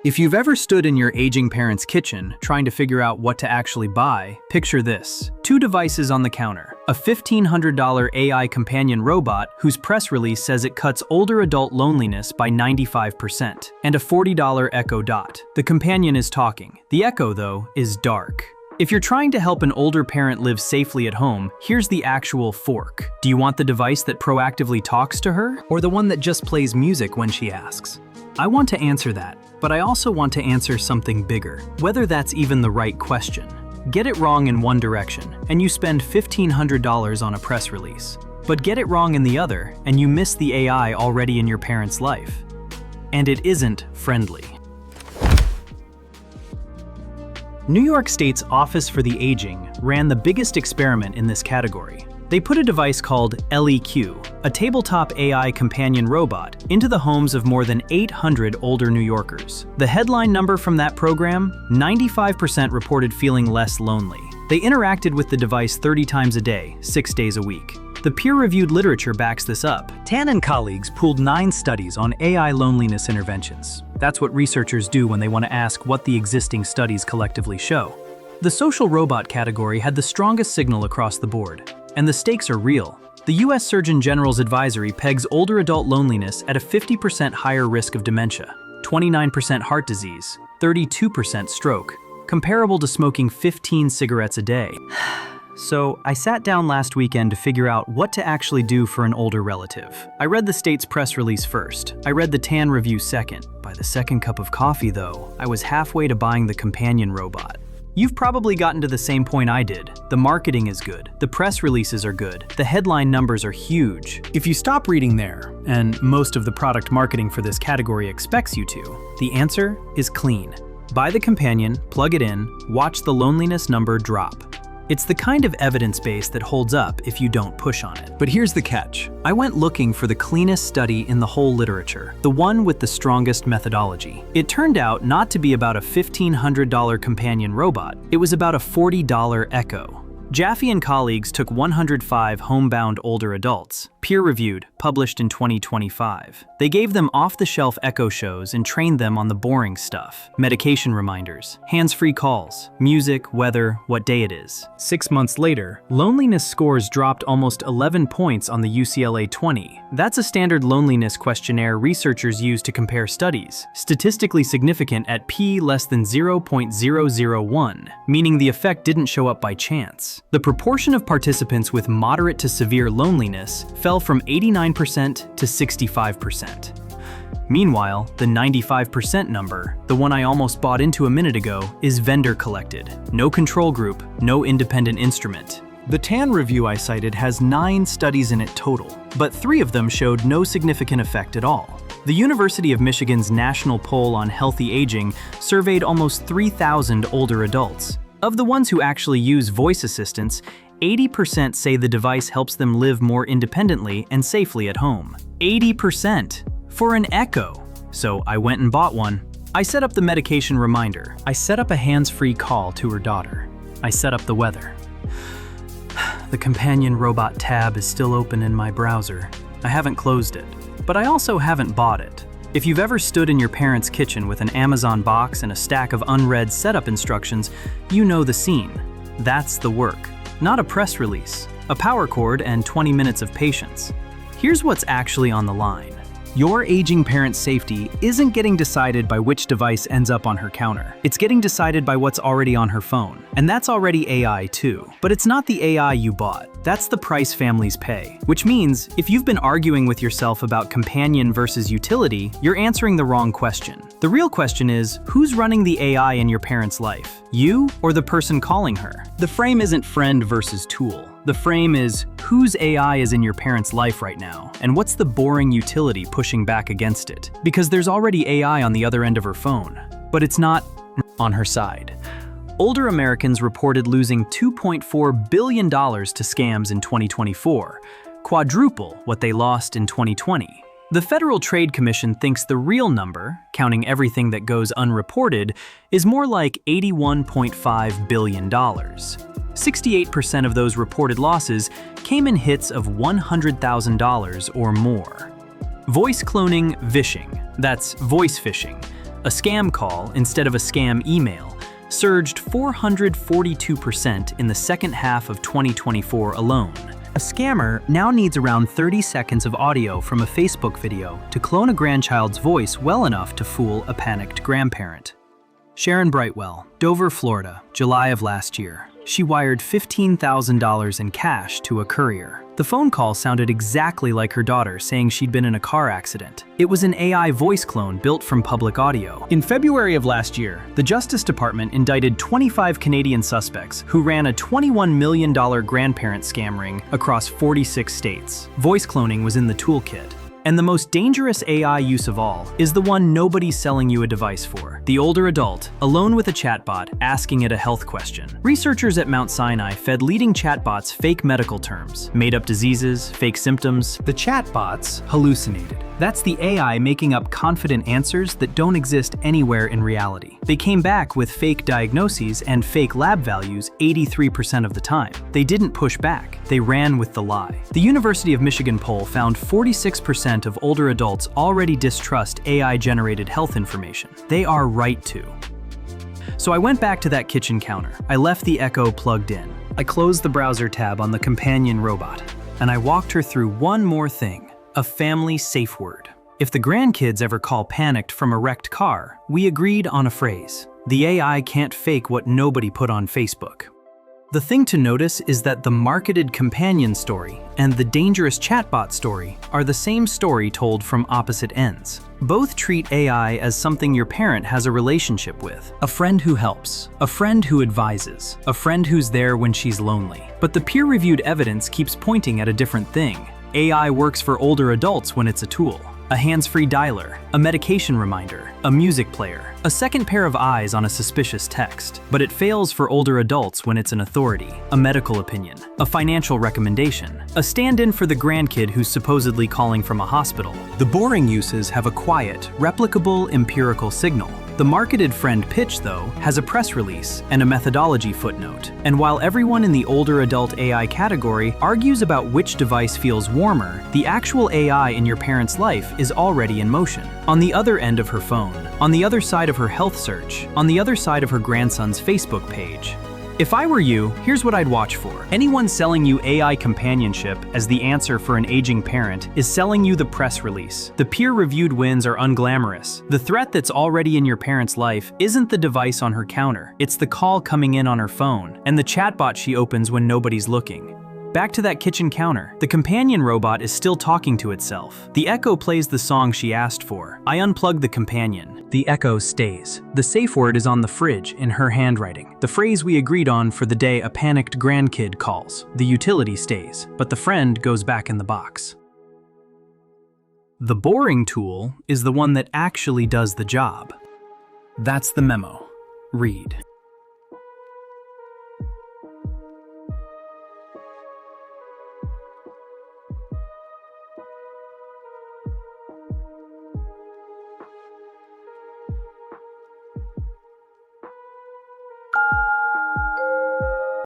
If you've ever stood in your aging parents' kitchen trying to figure out what to actually buy, picture this. Two devices on the counter. A $1,500 AI companion robot whose press release says it cuts older adult loneliness by 95%, and a $40 Echo Dot. The companion is talking. The Echo, though, is dark. If you're trying to help an older parent live safely at home, here's the actual fork. Do you want the device that proactively talks to her, or the one that just plays music when she asks? I want to answer that, but I also want to answer something bigger, whether that's even the right question. Get it wrong in one direction, and you spend $1,500 on a press release. But get it wrong in the other, and you miss the AI already in your parent's life. And it isn't friendly. New York State's Office for the Aging ran the biggest experiment in this category. They put a device called LEQ, a tabletop AI companion robot, into the homes of more than 800 older New Yorkers. The headline number from that program, 95% reported feeling less lonely. They interacted with the device 30 times a day, 6 days a week. The peer-reviewed literature backs this up. Tan and colleagues pooled 9 studies on AI loneliness interventions. That's what researchers do when they want to ask what the existing studies collectively show. The social robot category had the strongest signal across the board. And the stakes are real. The U.S. Surgeon General's advisory pegs older adult loneliness at a 50% higher risk of dementia, 29% heart disease, 32% stroke, comparable to smoking 15 cigarettes a day. So I sat down last weekend to figure out what to actually do for an older relative. I read the state's press release first. I read the TAN review second. By the second cup of coffee, though, I was halfway to buying the companion robot. You've probably gotten to the same point I did. The marketing is good. The press releases are good. The headline numbers are huge. If you stop reading there, and most of the product marketing for this category expects you to, the answer is clean. Buy the companion, plug it in, watch the loneliness number drop. It's the kind of evidence base that holds up if you don't push on it. But here's the catch. I went looking for the cleanest study in the whole literature, the one with the strongest methodology. It turned out not to be about a $1,500 companion robot. It was about a $40 Echo. Jaffe and colleagues took 105 homebound older adults, peer-reviewed, published in 2025. They gave them off-the-shelf Echo shows and trained them on the boring stuff: medication reminders, hands-free calls, music, weather, what day it is. 6 months later, loneliness scores dropped almost 11 points on the UCLA 20. That's a standard loneliness questionnaire researchers use to compare studies, statistically significant at p less than 0.001, meaning the effect didn't show up by chance. The proportion of participants with moderate to severe loneliness fell from 89% to 65%. Meanwhile, the 95% number, the one I almost bought into a minute ago, is vendor collected. No control group, no independent instrument. The TAN review I cited has 9 studies in it total, but 3 of them showed no significant effect at all. The University of Michigan's National Poll on Healthy Aging surveyed almost 3,000 older adults. Of the ones who actually use voice assistants, 80% say the device helps them live more independently and safely at home. 80%! For an Echo! So I went and bought one. I set up the medication reminder. I set up a hands-free call to her daughter. I set up the weather. The companion robot tab is still open in my browser. I haven't closed it, but I also haven't bought it. If you've ever stood in your parents' kitchen with an Amazon box and a stack of unread setup instructions, you know the scene. That's the work. Not a press release, a power cord, and 20 minutes of patience. Here's what's actually on the line. Your aging parent's safety isn't getting decided by which device ends up on her counter. It's getting decided by what's already on her phone. And that's already AI too. But it's not the AI you bought. That's the price families pay. Which means, if you've been arguing with yourself about companion versus utility, you're answering the wrong question. The real question is, who's running the AI in your parent's life? You or the person calling her? The frame isn't friend versus tool. The frame is, whose AI is in your parent's life right now, and what's the boring utility pushing back against it? Because there's already AI on the other end of her phone, but it's not on her side. Older Americans reported losing $2.4 billion to scams in 2024, quadruple what they lost in 2020. The Federal Trade Commission thinks the real number, counting everything that goes unreported, is more like $81.5 billion. 68% of those reported losses came in hits of $100,000 or more. Voice cloning vishing, that's voice phishing. A scam call, instead of a scam email, surged 442% in the second half of 2024 alone. A scammer now needs around 30 seconds of audio from a Facebook video to clone a grandchild's voice well enough to fool a panicked grandparent. Sharon Brightwell, Dover, Florida, July of last year. She wired $15,000 in cash to a courier. The phone call sounded exactly like her daughter saying she'd been in a car accident. It was an AI voice clone built from public audio. In February of last year, the Justice Department indicted 25 Canadian suspects who ran a $21 million grandparent scam ring across 46 states. Voice cloning was in the toolkit. And the most dangerous AI use of all is the one nobody's selling you a device for. The older adult, alone with a chatbot, asking it a health question. Researchers at Mount Sinai fed leading chatbots fake medical terms, made up diseases, fake symptoms. The chatbots hallucinated. That's the AI making up confident answers that don't exist anywhere in reality. They came back with fake diagnoses and fake lab values 83% of the time. They didn't push back. They ran with the lie. The University of Michigan poll found 46% of older adults already distrust AI-generated health information. They are right to. So I went back to that kitchen counter. I left the Echo plugged in. I closed the browser tab on the companion robot, and I walked her through one more thing, a family safe word. If the grandkids ever call panicked from a wrecked car, we agreed on a phrase. The AI can't fake what nobody put on Facebook. The thing to notice is that the marketed companion story and the dangerous chatbot story are the same story told from opposite ends. Both treat AI as something your parent has a relationship with, a friend who helps, a friend who advises, a friend who's there when she's lonely. But the peer-reviewed evidence keeps pointing at a different thing. AI works for older adults when it's a tool. A hands-free dialer, a medication reminder, a music player, a second pair of eyes on a suspicious text. But it fails for older adults when it's an authority, a medical opinion, a financial recommendation, a stand-in for the grandkid who's supposedly calling from a hospital. The boring uses have a quiet, replicable, empirical signal. The marketed friend pitch, though, has a press release and a methodology footnote. And while everyone in the older adult AI category argues about which device feels warmer, the actual AI in your parent's life is already in motion. On the other end of her phone, on the other side of her health search, on the other side of her grandson's Facebook page. If I were you, here's what I'd watch for. Anyone selling you AI companionship as the answer for an aging parent is selling you the press release. The peer-reviewed wins are unglamorous. The threat that's already in your parent's life isn't the device on her counter. It's the call coming in on her phone and the chatbot she opens when nobody's looking. Back to that kitchen counter. The companion robot is still talking to itself. The Echo plays the song she asked for. I unplug the companion. The Echo stays. The safe word is on the fridge in her handwriting. The phrase we agreed on for the day a panicked grandkid calls. The utility stays, but the friend goes back in the box. The boring tool is the one that actually does the job. That's the memo. Read.